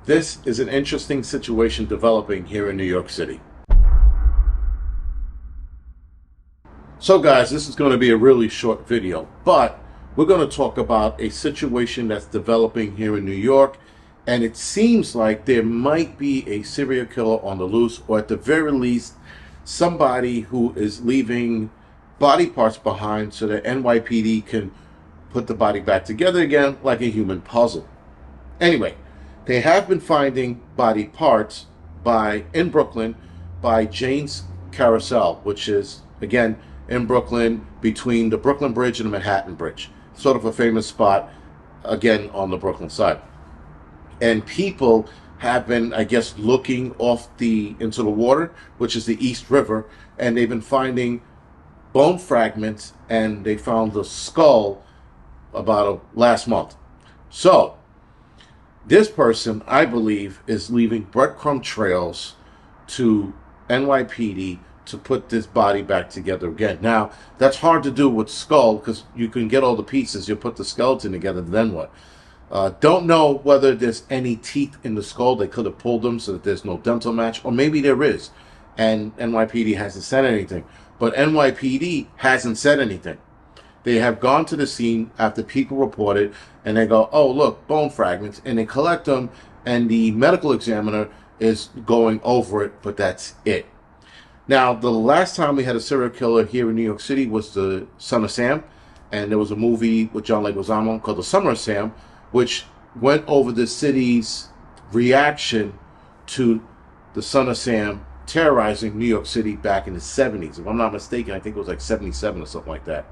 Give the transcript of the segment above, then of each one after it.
This is an interesting situation developing here in New York City. So guys, this is going to be a really short video, but we're going to talk about a situation that's developing here in New York, and it seems like there might be a serial killer on the loose, or at the very least, somebody who is leaving body parts behind so that NYPD can put the body back together again like a human puzzle. Anyway, they have been finding body parts in Brooklyn by Jane's Carousel, which is, again, in Brooklyn between the Brooklyn Bridge and the Manhattan Bridge. Sort of a famous spot, again, on the Brooklyn side. And people have been, I guess, looking into the water, which is the East River, and they've been finding bone fragments, and they found the skull about last month. So, this person, I believe, is leaving breadcrumb trails to NYPD to put this body back together again. Now, that's hard to do with skull because you can get all the pieces. You put the skeleton together, then what? Don't know whether there's any teeth in the skull. They could have pulled them so that there's no dental match, or maybe there is, and NYPD hasn't said anything. But NYPD hasn't said anything. They have gone to the scene after people report it, and they go, oh, look, bone fragments, and they collect them, and the medical examiner is going over it, but that's it. Now, the last time we had a serial killer here in New York City was the Son of Sam, and there was a movie with John Leguizamo called The Summer of Sam, which went over the city's reaction to the Son of Sam terrorizing New York City back in the 70s. If I'm not mistaken, I think it was like 77 or something like that.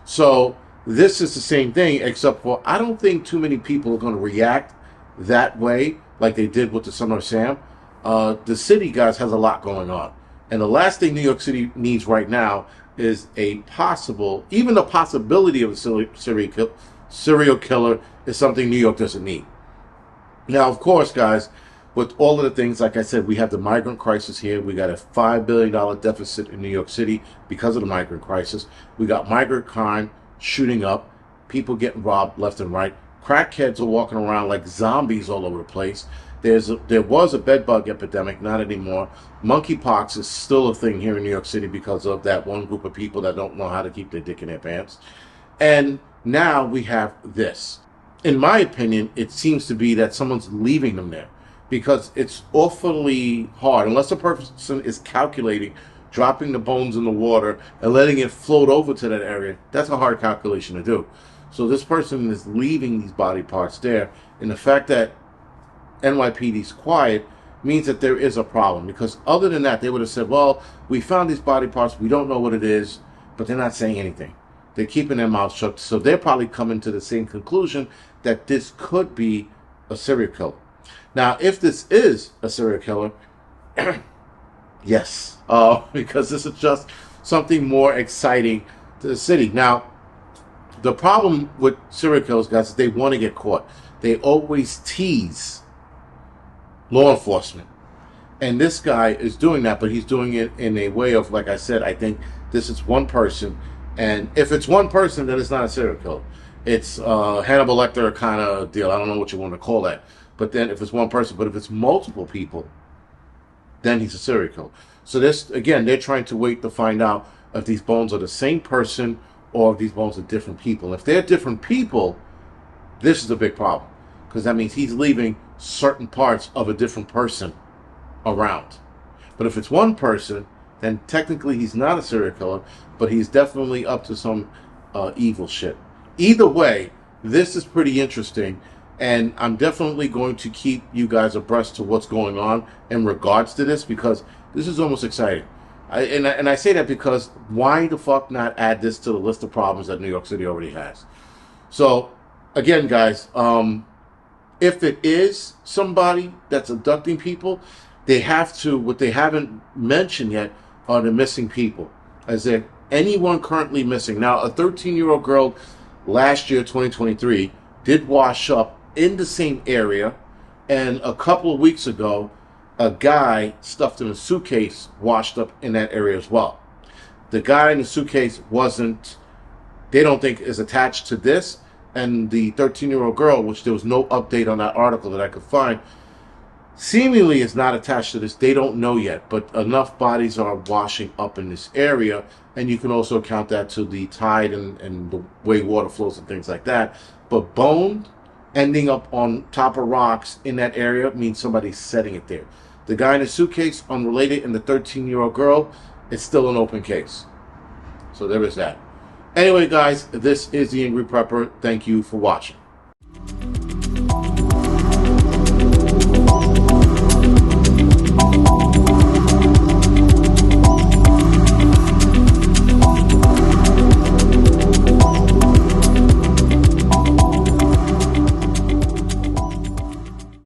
So this is the same thing, except for I don't think too many people are going to react that way like they did with the Summer of Sam. The city, guys, has a lot going on. And the last thing New York City needs right now is even the possibility of a serial killer is something New York doesn't need. Now, of course, guys, with all of the things, like I said, we have the migrant crisis here. We got a $5 billion deficit in New York City because of the migrant crisis. We got migrant crime shooting up, people getting robbed left and right. Crackheads are walking around like zombies all over the place. There was a bedbug epidemic, not anymore. Monkeypox is still a thing here in New York City because of that one group of people that don't know how to keep their dick in their pants. And now we have this. In my opinion, it seems to be that someone's leaving them there, because it's awfully hard, unless a person is calculating dropping the bones in the water and letting it float over to that area. That's a hard calculation to do. So this person is leaving these body parts there, and the fact that NYPD's quiet means that there is a problem, because other than that, they would have said, well, we found these body parts, we don't know what it is, but they're not saying anything. They're keeping their mouths shut, so they're probably coming to the same conclusion that this could be a serial killer. Now, if this is a serial killer, yes, because this is just something more exciting to the city. Now, the problem with serial killers, guys, is they want to get caught. They always tease law enforcement. And this guy is doing that, but he's doing it in a way of, like I said, I think this is one person. And if it's one person, then it's not a serial killer. It's Hannibal Lecter kind of deal. I don't know what you want to call that. But then if it's one person, but if it's multiple people, then he's a serial killer. So this, again, they're trying to wait to find out if these bones are the same person or if these bones are different people. If they're different people, this is a big problem, because that means he's leaving certain parts of a different person around. But if it's one person, then technically he's not a serial killer, but he's definitely up to some evil shit. Either way, this is pretty interesting, and I'm definitely going to keep you guys abreast to what's going on in regards to this, because this is almost exciting. And I say that because why the fuck not add this to the list of problems that New York City already has? So, again, guys, if it is somebody that's abducting people, they have to, what they haven't mentioned yet are the missing people. Is there anyone currently missing? Now, a 13-year-old girl last year, 2023, did wash up in the same area, and a couple of weeks ago, a guy stuffed in a suitcase washed up in that area as well. The guy in the suitcase they don't think is attached to this, and the 13-year-old girl, which there was no update on that article that I could find, seemingly is not attached to this. They don't know yet, but enough bodies are washing up in this area, and you can also count that to the tide and the way water flows and things like that. But bone ending up on top of rocks in that area means somebody's setting it there. The guy in the suitcase, unrelated, and the 13-year-old girl, it's still an open case. So there is that. Anyway, guys, this is the Angry Prepper. Thank you for watching.